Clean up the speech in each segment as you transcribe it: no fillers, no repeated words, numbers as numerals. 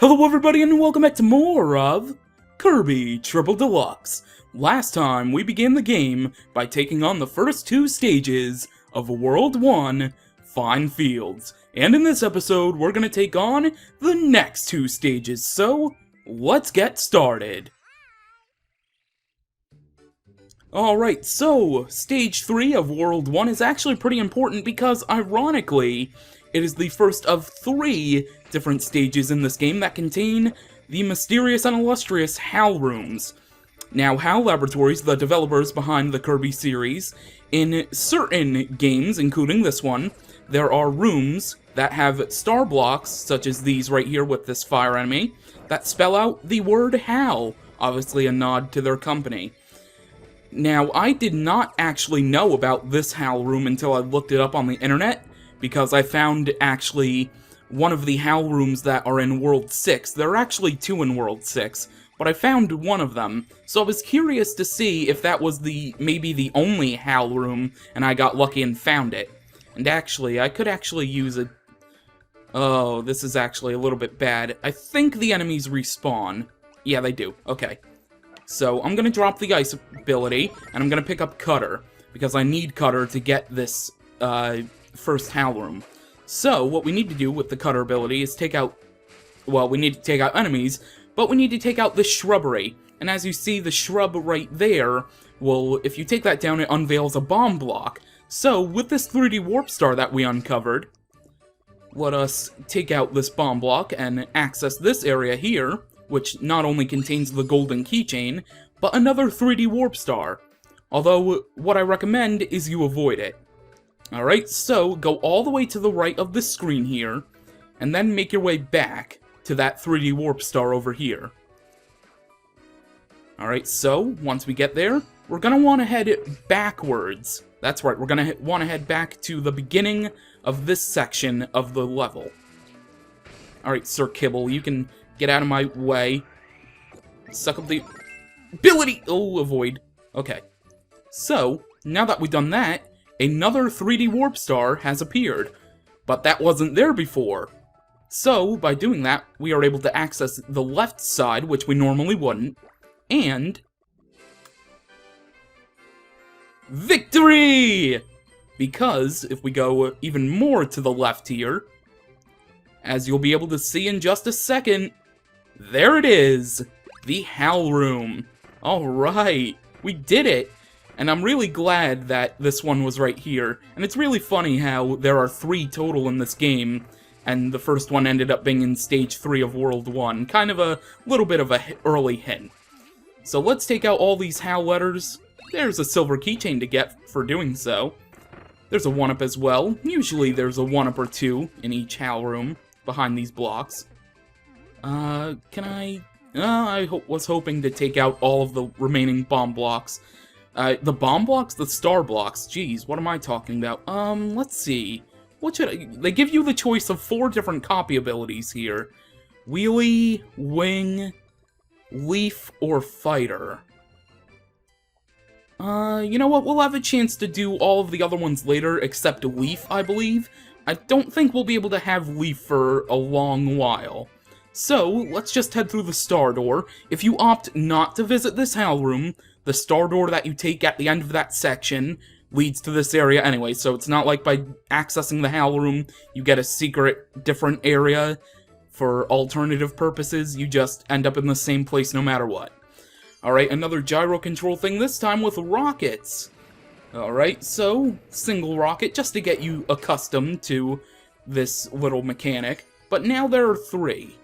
Hello everybody and welcome back to more of Kirby Triple Deluxe. Last time we began the game by taking on the first two stages of World 1, Fine Fields. And in this episode we're going to take on the next two stages, so let's get started. Alright, so Stage 3 of World 1 is actually pretty important because, ironically, it is the first of 3 different stages in this game that contain the mysterious and illustrious HAL rooms. Now, HAL Laboratories, the developers behind the Kirby series, in certain games, including this one, there are rooms that have star blocks, such as these right here with this fire enemy, that spell out the word HAL, obviously a nod to their company. Now, I did not actually know about this HAL room until I looked it up on the internet, because I found, actually, one of the HAL rooms that are in World 6. There are actually 2 in World 6, but I found one of them, so I was curious to see if that was maybe the only HAL room, and I got lucky and found it. And actually, I could actually use a... Oh, this is actually a little bit bad. I think the enemies respawn. Yeah, they do. Okay. So, I'm gonna drop the ice ability, and I'm gonna pick up Cutter, because I need Cutter to get this, first HAL room. So, what we need to do with the Cutter ability is take out... Well, we need to take out enemies, but we need to take out the shrubbery. And as you see, the shrub right there, well, if you take that down, it unveils a bomb block. So, with this 3D warp star that we uncovered, let us take out this bomb block and access this area here, which not only contains the golden keychain, but another 3D warp star. Although, what I recommend is you avoid it. Alright, so go all the way to the right of the screen here, and then make your way back to that 3D warp star over here. Alright, so, once we get there, we're gonna want to head backwards. That's right, we're gonna want to head back to the beginning of this section of the level. Alright, Sir Kibble, you can get out of my way. Suck up the ability! Oh, avoid. Okay. So, now that we've done that, another 3D warp star has appeared, but that wasn't there before. So, by doing that, we are able to access the left side, which we normally wouldn't, and... Victory! Because, if we go even more to the left here, as you'll be able to see in just a second, there it is! The HAL room. Alright, we did it! And I'm really glad that this one was right here. And it's really funny how there are 3 total in this game, and the first one ended up being in Stage 3 of World 1. Kind of a little bit of an early hint. So let's take out all these HAL letters. There's a silver keychain to get for doing so. There's a 1-up as well. Usually there's a 1-up or 2 in each HAL room behind these blocks. Can I... was hoping to take out all of the remaining bomb blocks. The bomb blocks? The star blocks. Jeez, what am I talking about? Let's see. What should I... They give you the choice of 4 different copy abilities here. Wheelie, Wing, Leaf, or Fighter. You know what? We'll have a chance to do all of the other ones later, except Leaf, I believe. I don't think we'll be able to have Leaf for a long while. So, let's just head through the star door. If you opt not to visit this HAL room, the star door that you take at the end of that section leads to this area anyway, so it's not like by accessing the HAL room, you get a secret, different area for alternative purposes. You just end up in the same place no matter what. Alright, another gyro control thing, this time with rockets. Alright, so, single rocket, just to get you accustomed to this little mechanic. But now there are 3.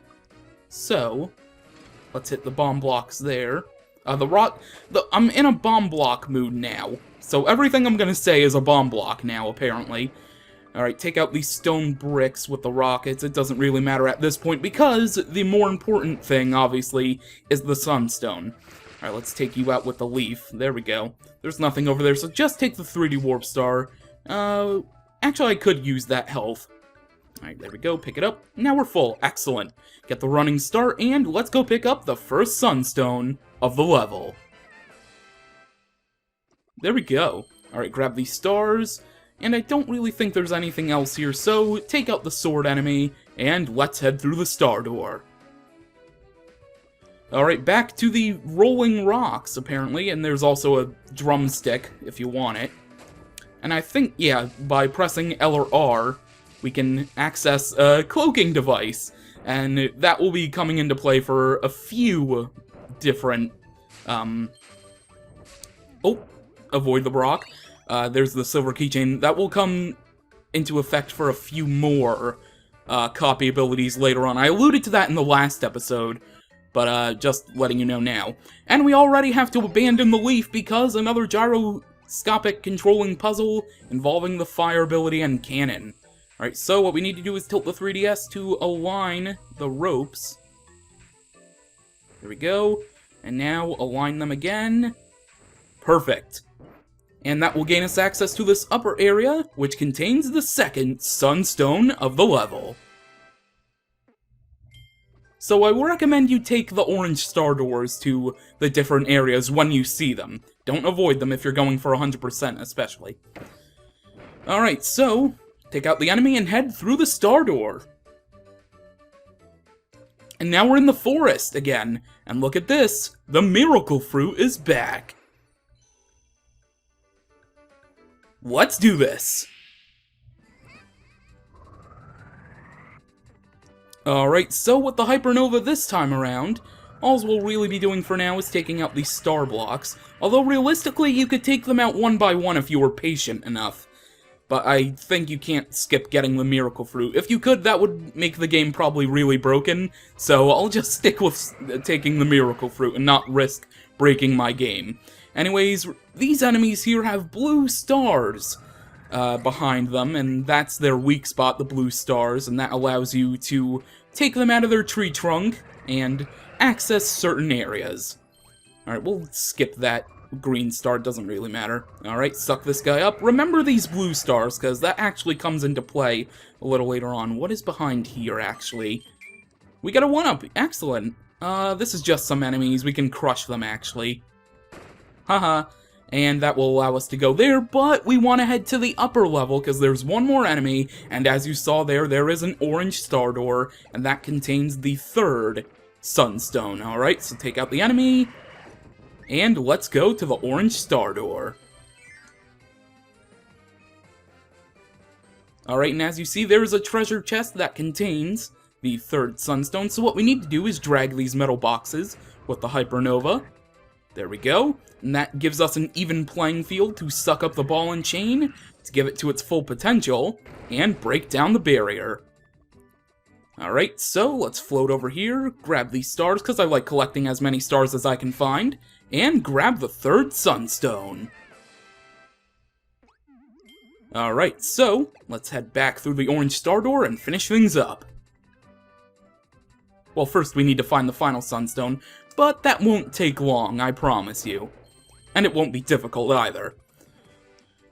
So, let's hit the bomb blocks there. I'm in a bomb block mood now. So everything I'm gonna say is a bomb block now, apparently. Alright, take out these stone bricks with the rockets. It doesn't really matter at this point, because the more important thing, obviously, is the sunstone. Alright, let's take you out with the leaf. There we go. There's nothing over there, so just take the 3D warp star. Actually, I could use that health. Alright, there we go, pick it up. Now we're full. Excellent. Get the running start, and let's go pick up the first sunstone of the level. There we go. Alright, grab these stars, and I don't really think there's anything else here, so take out the sword enemy, and let's head through the star door. Alright, back to the rolling rocks, apparently, and there's also a drumstick, if you want it. And I think, yeah, by pressing L or R, we can access a cloaking device, and that will be coming into play for a few different, avoid the rock. There's the silver keychain. That will come into effect for a few more copy abilities later on. I alluded to that in the last episode, but just letting you know now. And we already have to abandon the leaf because another gyroscopic controlling puzzle involving the fire ability and cannon. Alright, so what we need to do is tilt the 3DS to align the ropes. There we go. And now align them again. Perfect. And that will gain us access to this upper area, which contains the second sunstone of the level. So I would recommend you take the orange star doors to the different areas when you see them. Don't avoid them if you're going for 100% especially. Alright, so take out the enemy and head through the star door. And now we're in the forest again. And look at this, the miracle fruit is back. Let's do this! Alright, so with the Hypernova this time around, all we'll really be doing for now is taking out these star blocks, although realistically you could take them out one by one if you were patient enough. But I think you can't skip getting the miracle fruit. If you could, that would make the game probably really broken, so I'll just stick with taking the miracle fruit and not risk breaking my game. Anyways, these enemies here have blue stars behind them, and that's their weak spot, the blue stars, and that allows you to take them out of their tree trunk and access certain areas. Alright, we'll skip that green star, doesn't really matter. Alright, suck this guy up. Remember these blue stars, because that actually comes into play a little later on. What is behind here, actually? We got a 1-up. Excellent. This is just some enemies. We can crush them, actually. Haha. And that will allow us to go there, but we want to head to the upper level, because there's one more enemy, and as you saw there is an orange star door, and that contains the third sunstone. Alright, so take out the enemy, and let's go to the orange star door. Alright, and as you see, there's a treasure chest that contains the third sunstone, so what we need to do is drag these metal boxes with the Hypernova. There we go, and that gives us an even playing field to suck up the ball and chain, to give it to its full potential, and break down the barrier. Alright, so let's float over here, grab these stars, because I like collecting as many stars as I can find, and grab the third sunstone. Alright, so let's head back through the orange star door and finish things up. Well, first we need to find the final sunstone, but that won't take long, I promise you. And it won't be difficult either.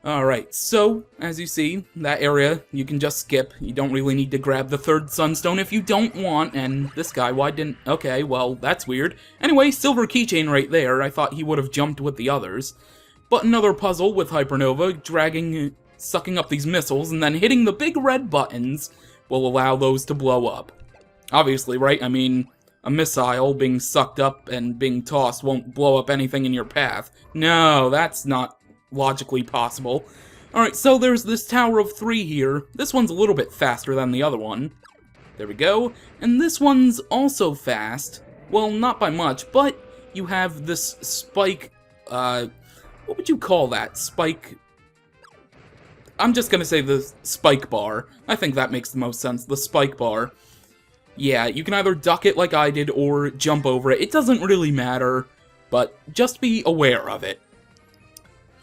Alright, so, as you see, that area you can just skip. You don't really need to grab the third sunstone if you don't want, and this guy, why didn't... Okay, well, that's weird. Anyway, silver keychain right there. I thought he would have jumped with the others. But another puzzle with Hypernova, sucking up these missiles, and then hitting the big red buttons will allow those to blow up. Obviously, right? I mean, a missile being sucked up and being tossed won't blow up anything in your path. No, that's not logically possible. Alright, so there's this Tower of 3 here. This one's a little bit faster than the other one. There we go. And this one's also fast. Well, not by much, but you have this spike, what would you call that? Spike... I'm just gonna say the spike bar. I think that makes the most sense, the spike bar. Yeah, you can either duck it like I did or jump over it. It doesn't really matter, but just be aware of it.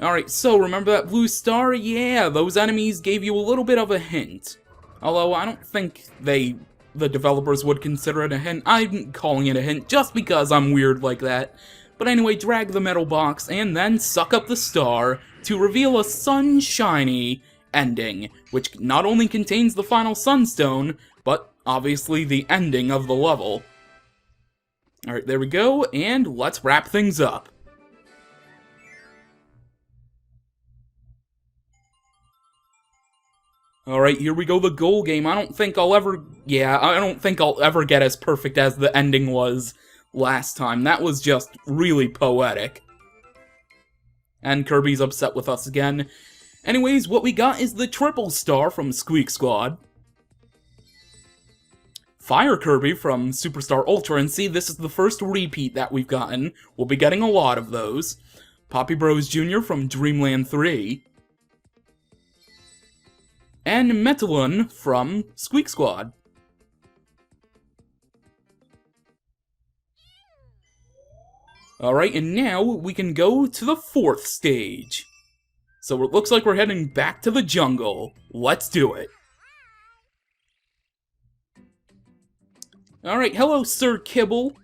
Alright, so remember that blue star? Yeah, those enemies gave you a little bit of a hint. Although I don't think the developers would consider it a hint. I'm calling it a hint just because I'm weird like that. But anyway, drag the metal box and then suck up the star to reveal a sunshiny ending, which not only contains the final sunstone, but obviously the ending of the level. Alright, there we go, and let's wrap things up. Alright, here we go, the goal game. I don't think I'll ever get as perfect as the ending was last time. That was just really poetic. And Kirby's upset with us again. Anyways, what we got is the triple star from Squeak Squad. Fire Kirby from Superstar Ultra, and see, this is the first repeat that we've gotten. We'll be getting a lot of those. Poppy Bros Jr. from Dreamland 3. And Metalun from Squeak Squad. Alright, and now we can go to the 4th stage. So it looks like we're heading back to the jungle. Let's do it. Alright, hello, Sir Kibble.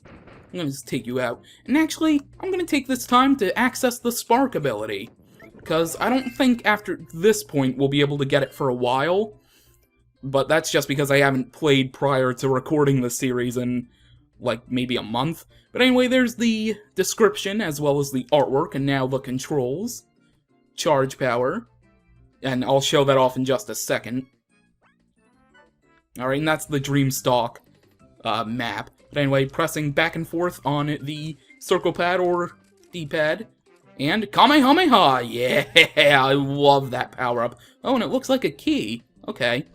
I'm gonna just take you out. And actually, I'm gonna take this time to access the Spark ability. Because I don't think after this point we'll be able to get it for a while. But that's just because I haven't played prior to recording the series in, like, maybe a month. But anyway, there's the description as well as the artwork, and now the controls. Charge power. And I'll show that off in just a second. Alright, and that's the Dreamstalk map. But anyway, pressing back and forth on the circle pad or D-pad. And Kamehameha! Yeah, I love that power-up. Oh, and it looks like a key. Okay.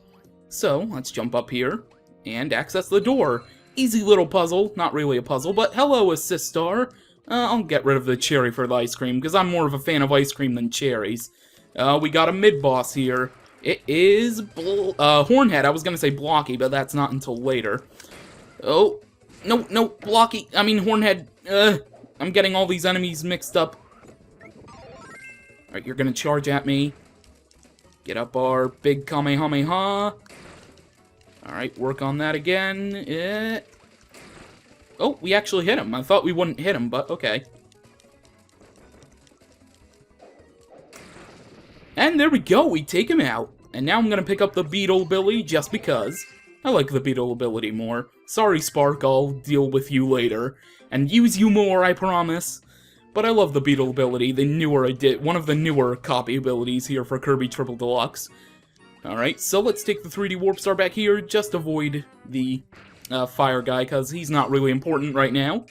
So, let's jump up here and access the door. Easy little puzzle. Not really a puzzle, but hello, Assist Star. I'll get rid of the cherry for the ice cream, because I'm more of a fan of ice cream than cherries. We got a mid-boss here. It is Hornhead. I was gonna say Blocky, but that's not until later. Oh, no, Blocky. I mean, Hornhead. I'm getting all these enemies mixed up. Alright, you're gonna charge at me. Get up our big Kamehameha. Alright, work on that again. Oh, we actually hit him. I thought we wouldn't hit him, but okay. And there we go, we take him out. And now I'm gonna pick up the Beetle ability just because. I like the Beetle ability more. Sorry, Spark, I'll deal with you later. And use you more, I promise. But I love the Beetle ability, one of the newer copy abilities here for Kirby Triple Deluxe. Alright, so let's take the 3D Warp Star back here, just avoid the fire guy, because he's not really important right now.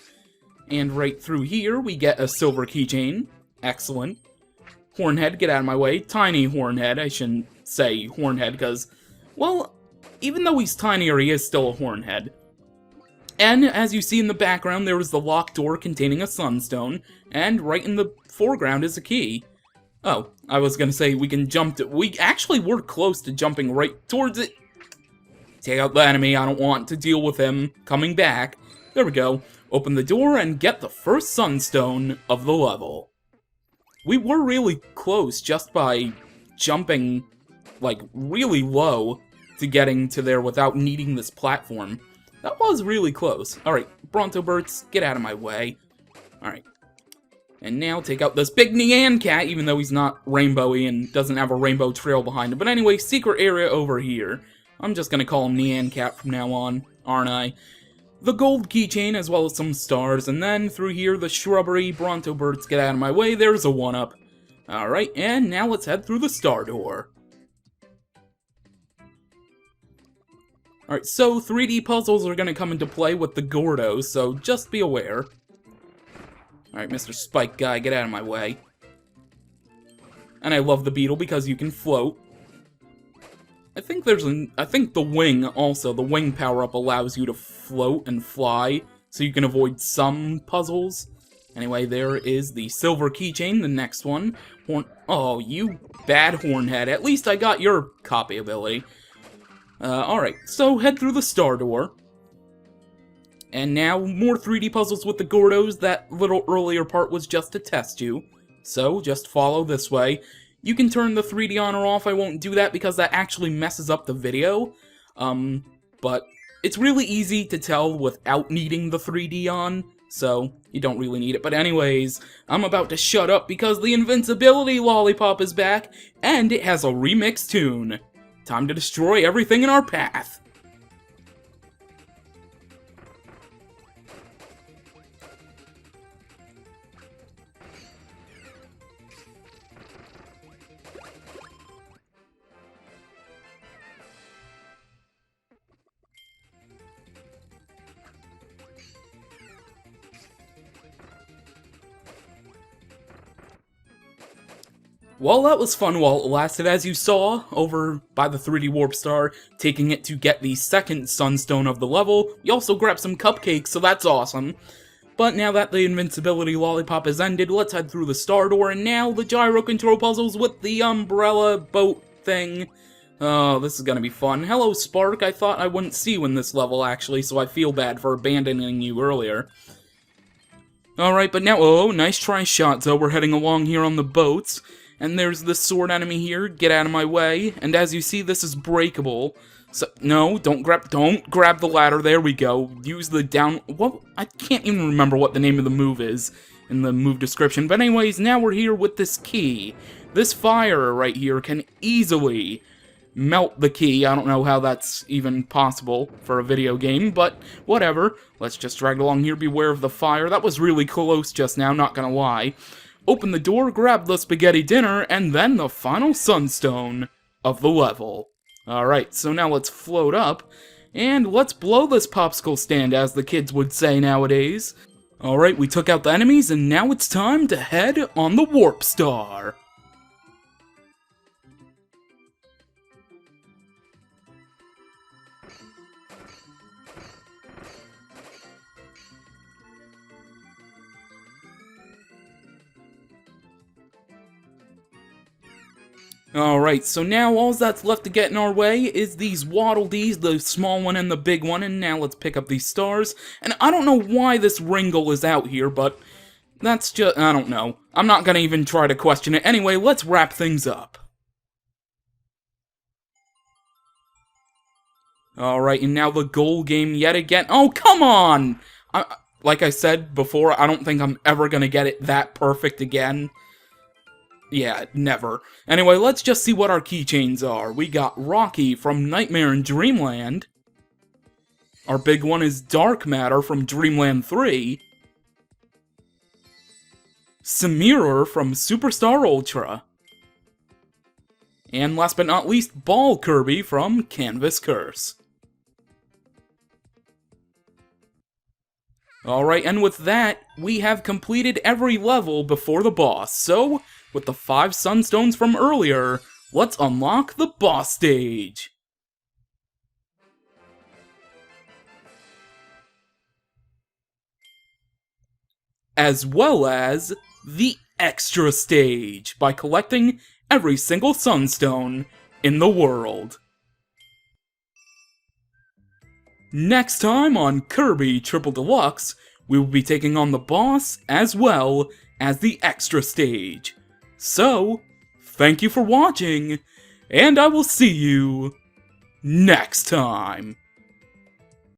And right through here, we get a silver keychain. Excellent. Hornhead, get out of my way. Tiny Hornhead, I shouldn't say Hornhead, because, well, even though he's tinier, he is still a Hornhead. And, as you see in the background, there is the locked door containing a sunstone, and right in the foreground is a key. Oh, I was gonna say we can jump to... We actually were close to jumping right towards it. Take out the enemy, I don't want to deal with him coming back. There we go. Open the door and get the first sunstone of the level. We were really close just by jumping, like, really low to getting to there without needing this platform. That was really close. Alright, Brontoberts, get out of my way. Alright. And now take out this big Nyan Cat, even though he's not rainbowy and doesn't have a rainbow trail behind him. But anyway, secret area over here. I'm just gonna call him Nyan Cat from now on, aren't I? The gold keychain, as well as some stars, and then through here, the shrubbery. Brontoberts, get out of my way. There's a 1-up. Alright, and now let's head through the star door. Alright, so 3D puzzles are gonna come into play with the Gordos, so just be aware. Alright, Mr. Spike Guy, get out of my way. And I love the beetle because you can float. I think the wing also, the wing power-up allows you to float and fly, so you can avoid some puzzles. Anyway, there is the silver keychain, the next one. Oh, you bad Hornhead. At least I got your copy ability. Alright, so head through the star door. And now, more 3D puzzles with the Gordos. That little earlier part was just to test you. So, just follow this way. You can turn the 3D on or off. I won't do that because that actually messes up the video. But it's really easy to tell without needing the 3D on. So, you don't really need it. But anyways, I'm about to shut up because the Invincibility Lollipop is back. And it has a remix tune. Time to destroy everything in our path. Well, that was fun while it lasted, as you saw, over by the 3D Warp Star, taking it to get the second Sunstone of the level. We also grabbed some cupcakes, so that's awesome. But now that the invincibility lollipop has ended, let's head through the star door, and now the gyro control puzzles with the umbrella boat thing. Oh, this is gonna be fun. Hello, Spark. I thought I wouldn't see you in this level, actually, so I feel bad for abandoning you earlier. Alright, but now, oh, nice try, Shotzo. We're heading along here on the boats. And there's this sword enemy here, get out of my way, and as you see, this is breakable. So, no, don't grab the ladder, there we go. Use the down, what, I can't even remember what the name of the move is in the move description, but anyways, now we're here with this key. This fire right here can easily melt the key. I don't know how that's even possible for a video game, but whatever. Let's just drag along here, beware of the fire. That was really close just now, not gonna lie. Open the door, grab the spaghetti dinner, and then the final sunstone of the level. Alright, so now let's float up, and let's blow this popsicle stand, as the kids would say nowadays. Alright, we took out the enemies, and now it's time to head on the Warp Star. Alright, so now all that's left to get in our way is these Waddle Dees, the small one and the big one, and now let's pick up these stars. And I don't know why this Ringle is out here, but that's just, I don't know. I'm not gonna even try to question it. Anyway, let's wrap things up. Alright, and now the goal game yet again. Oh, come on! Like I said before, I don't think I'm ever gonna get it that perfect again. Yeah, never. Anyway, let's just see what our keychains are. We got Rocky from Nightmare in Dreamland. Our big one is Dark Matter from Dreamland 3. Samira from Superstar Ultra. And last but not least, Ball Kirby from Canvas Curse. Alright, and with that, we have completed every level before the boss, so with the 5 sunstones from earlier, let's unlock the boss stage! As well as the extra stage, by collecting every single sunstone in the world. Next time on Kirby Triple Deluxe, we will be taking on the boss as well as the extra stage. So, thank you for watching, and I will see you next time.